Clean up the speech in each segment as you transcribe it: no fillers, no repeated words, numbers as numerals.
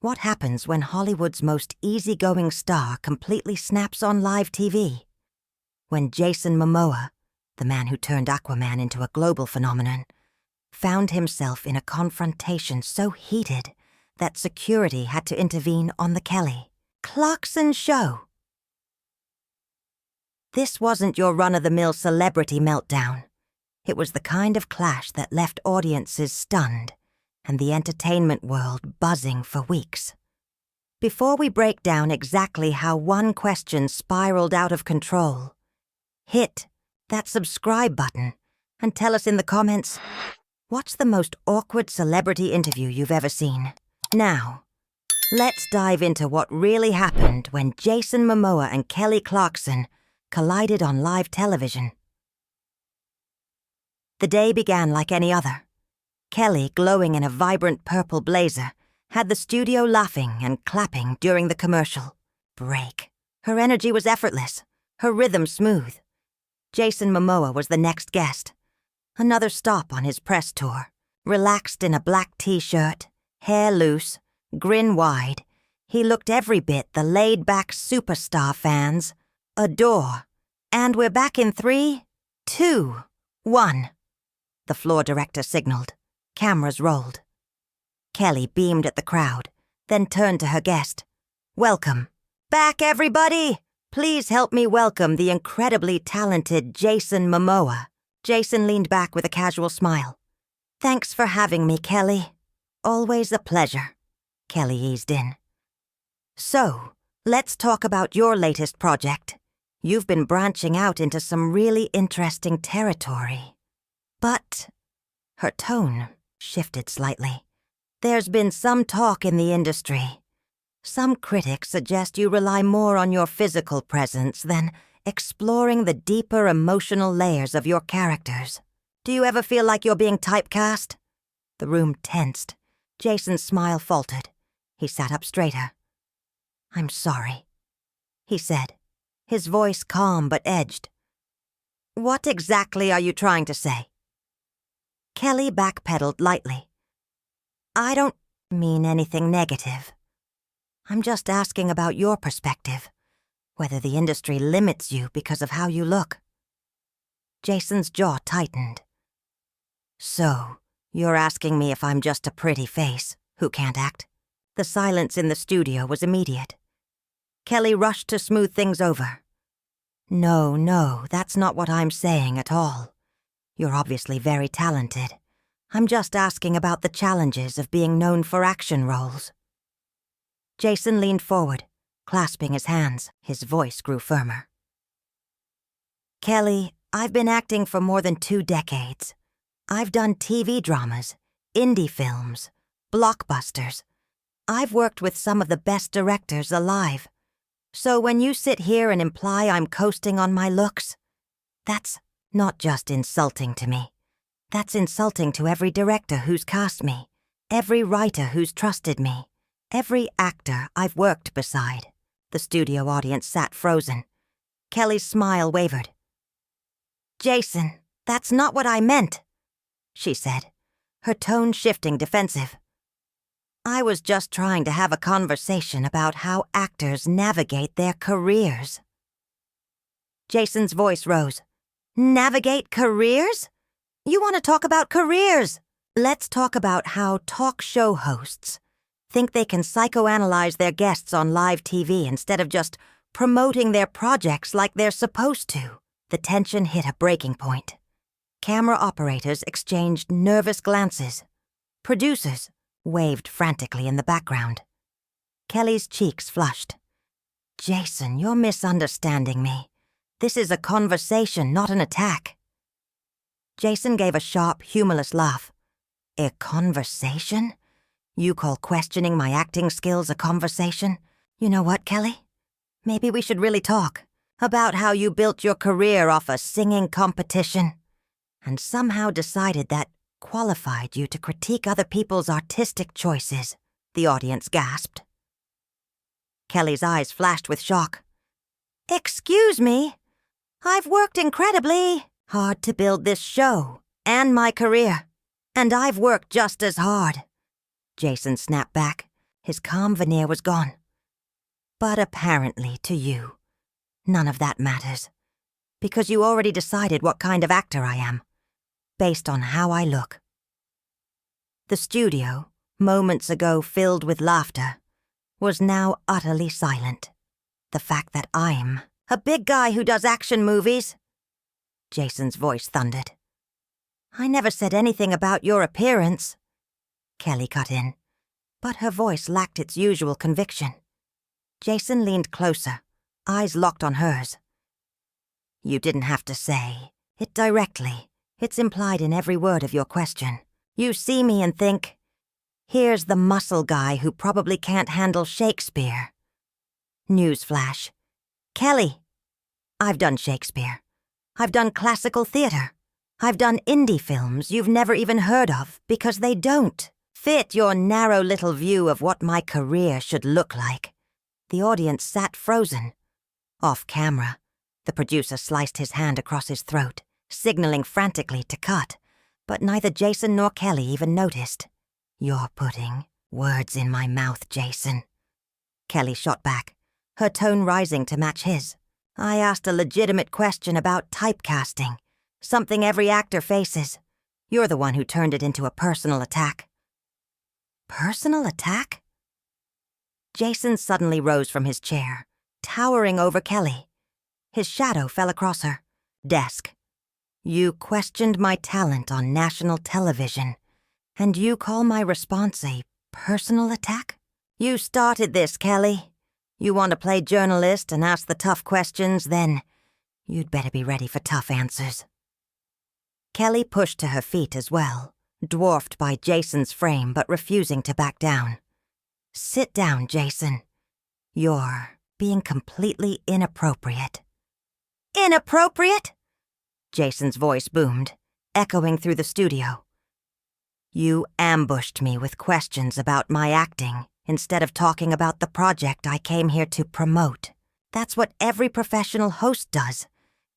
What happens when Hollywood's most easygoing star completely snaps on live TV? When Jason Momoa, the man who turned Aquaman into a global phenomenon, found himself in a confrontation so heated that security had to intervene on the Kelly Clarkson Show. This wasn't your run-of-the-mill celebrity meltdown. It was the kind of clash that left audiences stunned and the entertainment world buzzing for weeks. Before we break down exactly how one question spiraled out of control, hit that subscribe button and tell us in the comments, what's the most awkward celebrity interview you've ever seen? Now, let's dive into what really happened when Jason Momoa and Kelly Clarkson collided on live television. The day began like any other. Kelly, glowing in a vibrant purple blazer, had the studio laughing and clapping during the commercial break. Her energy was effortless, her rhythm smooth. Jason Momoa was the next guest. Another stop on his press tour. Relaxed in a black t-shirt, hair loose, grin wide, he looked every bit the laid-back superstar fans adore. And we're back in 3, 2, 1. The floor director signaled. Cameras rolled. Kelly beamed at the crowd, then turned to her guest. Welcome. Back, everybody! Please help me welcome the incredibly talented Jason Momoa. Jason leaned back with a casual smile. Thanks for having me, Kelly. Always a pleasure. Kelly eased in. So, let's talk about your latest project. You've been branching out into some really interesting territory. But her tone shifted slightly. There's been some talk in the industry. Some critics suggest you rely more on your physical presence than exploring the deeper emotional layers of your characters. Do you ever feel like you're being typecast? The room tensed. Jason's smile faltered. He sat up straighter. I'm sorry, he said, his voice calm but edged. What exactly are you trying to say? Kelly backpedaled lightly. I don't mean anything negative. I'm just asking about your perspective, whether the industry limits you because of how you look. Jason's jaw tightened. So, you're asking me if I'm just a pretty face who can't act? The silence in the studio was immediate. Kelly rushed to smooth things over. No, that's not what I'm saying at all. You're obviously very talented. I'm just asking about the challenges of being known for action roles. Jason leaned forward, clasping his hands. His voice grew firmer. Kelly, I've been acting for more than 2 decades. I've done TV dramas, indie films, blockbusters. I've worked with some of the best directors alive. So when you sit here and imply I'm coasting on my looks, that's not just insulting to me. That's insulting to every director who's cast me, every writer who's trusted me, every actor I've worked beside. The studio audience sat frozen. Kelly's smile wavered. Jason, that's not what I meant, she said, her tone shifting defensive. I was just trying to have a conversation about how actors navigate their careers. Jason's voice rose. Navigate careers? You want to talk about careers? Let's talk about how talk show hosts think they can psychoanalyze their guests on live TV instead of just promoting their projects like they're supposed to. The tension hit a breaking point. Camera operators exchanged nervous glances. Producers waved frantically in the background. Kelly's cheeks flushed. Jason, you're misunderstanding me. This is a conversation, not an attack. Jason gave a sharp, humorless laugh. A conversation? You call questioning my acting skills a conversation? You know what, Kelly? Maybe we should really talk about how you built your career off a singing competition and somehow decided that qualified you to critique other people's artistic choices, the audience gasped. Kelly's eyes flashed with shock. Excuse me? I've worked incredibly hard to build this show and my career, and I've worked just as hard. Jason snapped back, His calm veneer was gone. But apparently, to you, none of that matters, because you already decided what kind of actor I am, based on how I look. The studio, moments ago filled with laughter, was now utterly silent. The fact that I'm a big guy who does action movies, Jason's voice thundered. I never said anything about your appearance, Kelly cut in, but her voice lacked its usual conviction. Jason leaned closer, eyes locked on hers. You didn't have to say it directly. It's implied in every word of your question. You see me and think, here's the muscle guy who probably can't handle Shakespeare. Newsflash. Kelly, I've done Shakespeare. I've done classical theater. I've done indie films you've never even heard of because they don't fit your narrow little view of what my career should look like. The audience sat frozen. Off camera, the producer sliced his hand across his throat, signaling frantically to cut, but neither Jason nor Kelly even noticed. You're putting words in my mouth, Jason. Kelly shot back, her tone rising to match his. I asked a legitimate question about typecasting, something every actor faces. You're the one who turned it into a personal attack. Personal attack? Jason suddenly rose from his chair, towering over Kelly. His shadow fell across her desk. You questioned my talent on national television, and you call my response a personal attack? You started this, Kelly. You want to play journalist and ask the tough questions, then you'd better be ready for tough answers. Kelly pushed to her feet as well, dwarfed by Jason's frame but refusing to back down. Sit down, Jason. You're being completely inappropriate. Inappropriate? Jason's voice boomed, echoing through the studio. You ambushed me with questions about my acting instead of talking about the project I came here to promote. That's what every professional host does.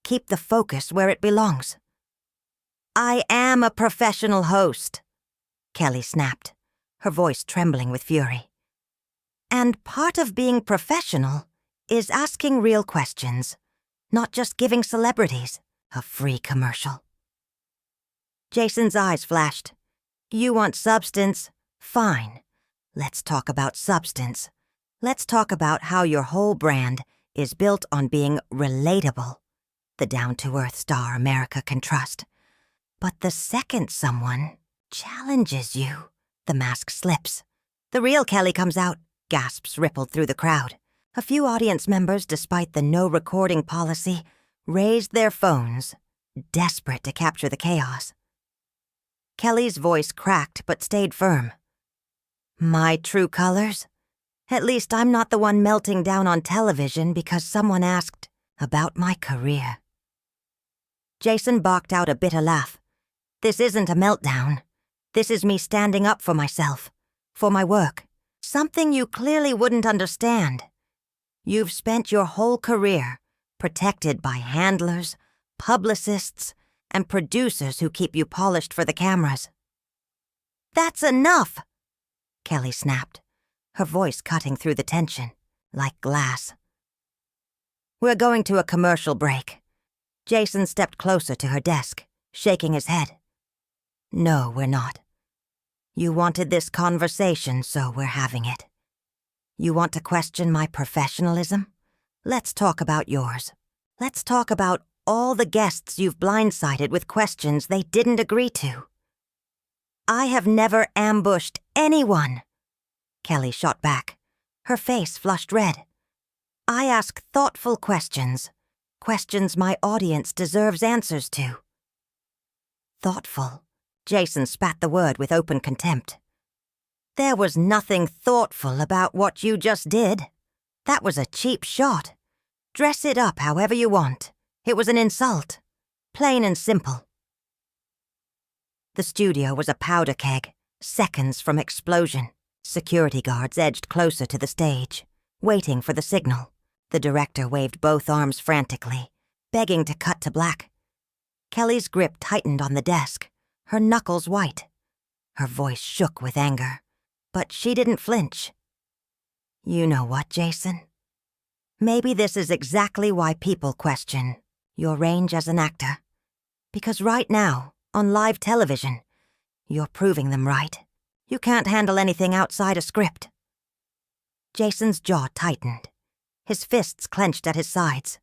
Keep the focus where it belongs. I am a professional host, Kelly snapped, her voice trembling with fury. And part of being professional is asking real questions, not just giving celebrities a free commercial. Jason's eyes flashed. You want substance? Fine. Let's talk about substance. Let's talk about how your whole brand is built on being relatable, the down-to-earth star America can trust. But the second someone challenges you, the mask slips. The real Kelly comes out. Gasps rippled through the crowd. A few audience members, despite the no-recording policy, raised their phones, desperate to capture the chaos. Kelly's voice cracked but stayed firm. My true colors? At least I'm not the one melting down on television because someone asked about my career. Jason barked out a bitter laugh. This isn't a meltdown. This is me standing up for myself, for my work. Something you clearly wouldn't understand. You've spent your whole career protected by handlers, publicists, and producers who keep you polished for the cameras. That's enough, Kelly snapped, her voice cutting through the tension, like glass. We're going to a commercial break. Jason stepped closer to her desk, shaking his head. No, we're not. You wanted this conversation, so we're having it. You want to question my professionalism? Let's talk about yours. Let's talk about all the guests you've blindsided with questions they didn't agree to. I have never ambushed anyone, Kelly shot back, her face flushed red. I ask thoughtful questions, questions my audience deserves answers to. Thoughtful. Jason spat the word with open contempt. There was nothing thoughtful about what you just did. That was a cheap shot. Dress it up however you want. It was an insult. Plain and simple. The studio was a powder keg, seconds from explosion. Security guards edged closer to the stage, waiting for the signal. The director waved both arms frantically, begging to cut to black. Kelly's grip tightened on the desk, her knuckles white. Her voice shook with anger, but she didn't flinch. You know what, Jason? Maybe this is exactly why people question your range as an actor. Because right now, on live television, you're proving them right. You can't handle anything outside a script. Jason's jaw tightened, his fists clenched at his sides.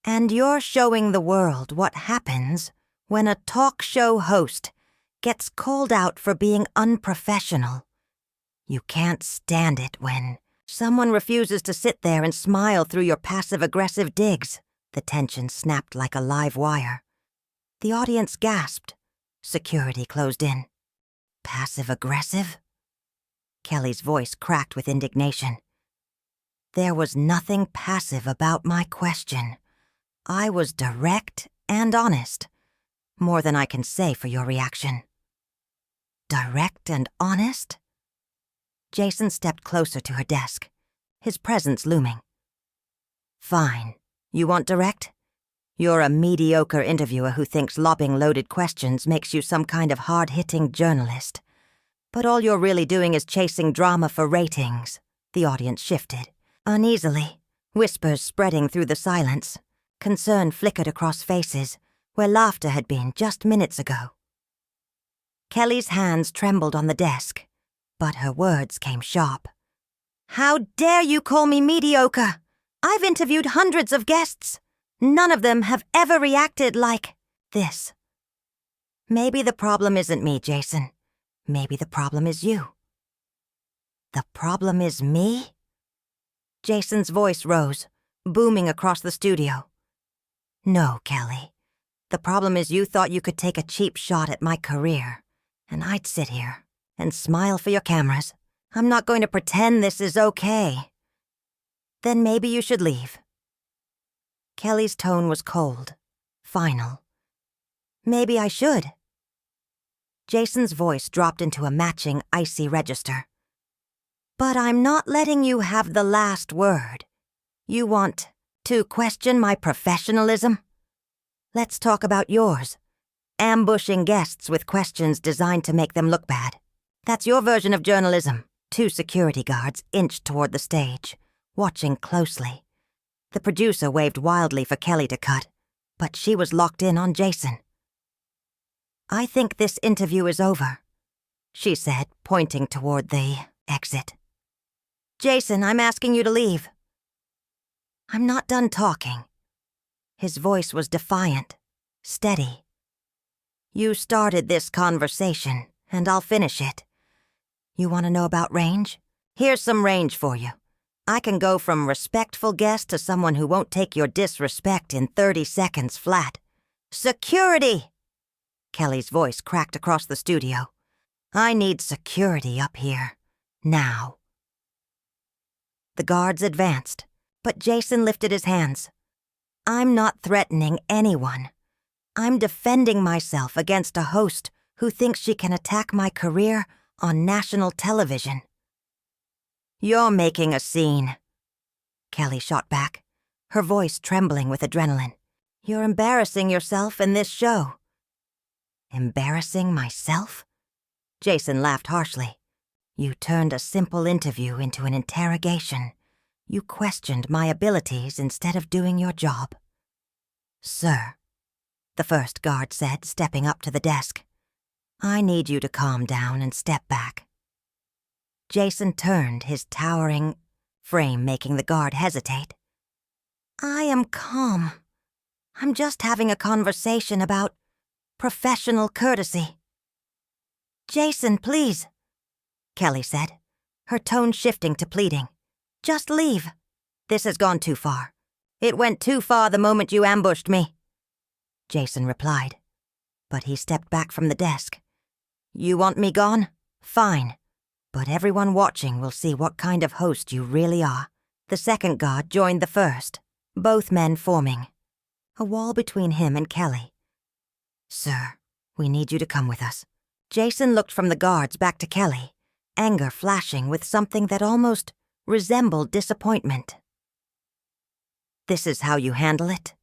And you're showing the world what happens when a talk show host gets called out for being unprofessional. You can't stand it when someone refuses to sit there and smile through your passive-aggressive digs. The tension snapped like a live wire. The audience gasped. Security closed in. Passive-aggressive? Kelly's voice cracked with indignation. There was nothing passive about my question. I was direct and honest. More than I can say for your reaction. Direct and honest? Jason stepped closer to her desk, his presence looming. Fine. You want direct? You're a mediocre interviewer who thinks lobbing loaded questions makes you some kind of hard-hitting journalist. But all you're really doing is chasing drama for ratings. The audience shifted. Uneasily, whispers spreading through the silence. Concern flickered across faces, where laughter had been just minutes ago. Kelly's hands trembled on the desk, but her words came sharp. How dare you call me mediocre? I've interviewed hundreds of guests. None of them have ever reacted like this. Maybe the problem isn't me, Jason. Maybe the problem is you. The problem is me? Jason's voice rose, booming across the studio. No, Kelly. The problem is you thought you could take a cheap shot at my career, and I'd sit here and smile for your cameras. I'm not going to pretend this is okay. Then maybe you should leave. Kelly's tone was cold, final. Maybe I should. Jason's voice dropped into a matching icy register. But I'm not letting you have the last word. You want to question my professionalism? Let's talk about yours. Ambushing guests with questions designed to make them look bad. That's your version of journalism. 2 security guards inched toward the stage, watching closely. The producer waved wildly for Kelly to cut, but she was locked in on Jason. I think this interview is over, she said, pointing toward the exit. Jason, I'm asking you to leave. I'm not done talking. His voice was defiant, steady. You started this conversation, and I'll finish it. You want to know about range? Here's some range for you. I can go from respectful guest to someone who won't take your disrespect in 30 seconds flat. Security! Kelly's voice cracked across the studio. I need security up here. Now. The guards advanced, but Jason lifted his hands. I'm not threatening anyone. I'm defending myself against a host who thinks she can attack my career on national television. You're making a scene, Kelly shot back, her voice trembling with adrenaline. You're embarrassing yourself in this show. Embarrassing myself? Jason laughed harshly. You turned a simple interview into an interrogation. You questioned my abilities instead of doing your job. Sir, the first guard said, stepping up to the desk. I need you to calm down and step back. Jason turned, his towering frame making the guard hesitate. I am calm. I'm just having a conversation about professional courtesy. Jason, please, Kelly said, her tone shifting to pleading. Just leave. This has gone too far. It went too far the moment you ambushed me. Jason replied, but he stepped back from the desk. You want me gone? Fine. But everyone watching will see what kind of host you really are. The second guard joined the first, both men forming. A wall between him and Kelly. Sir, we need you to come with us. Jason looked from the guards back to Kelly, anger flashing with something that almost resembled disappointment. This is how you handle it?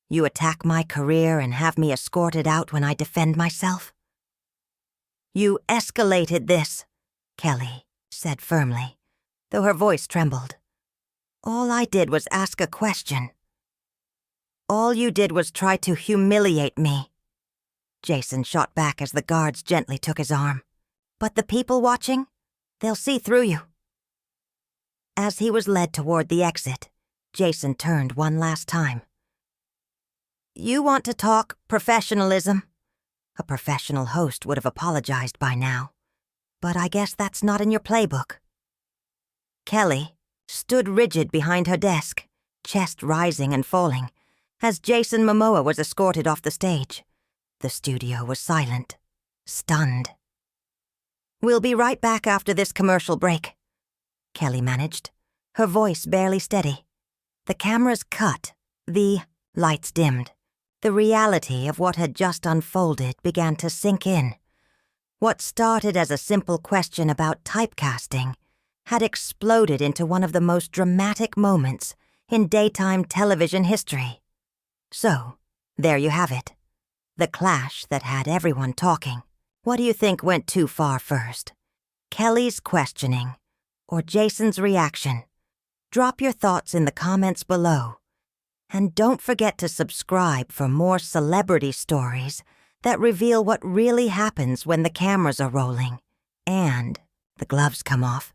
You attack my career and have me escorted out when I defend myself? You escalated this, Kelly said firmly, though her voice trembled. "All I did was ask a question." "All you did was try to humiliate me." Jason shot back as the guards gently took his arm. "But the people watching? They'll see through you." As he was led toward the exit, Jason turned one last time. "You want to talk professionalism?" A professional host would have apologized by now. "But I guess that's not in your playbook." Kelly stood rigid behind her desk, chest rising and falling, as Jason Momoa was escorted off the stage. The studio was silent, stunned. "We'll be right back after this commercial break," Kelly managed, her voice barely steady. The cameras cut, the lights dimmed. The reality of what had just unfolded began to sink in. What started as a simple question about typecasting had exploded into one of the most dramatic moments in daytime television history. So, there you have it. The clash that had everyone talking. What do you think went too far first? Kelly's questioning or Jason's reaction? Drop your thoughts in the comments below. And don't forget to subscribe for more celebrity stories that reveal what really happens when the cameras are rolling and the gloves come off.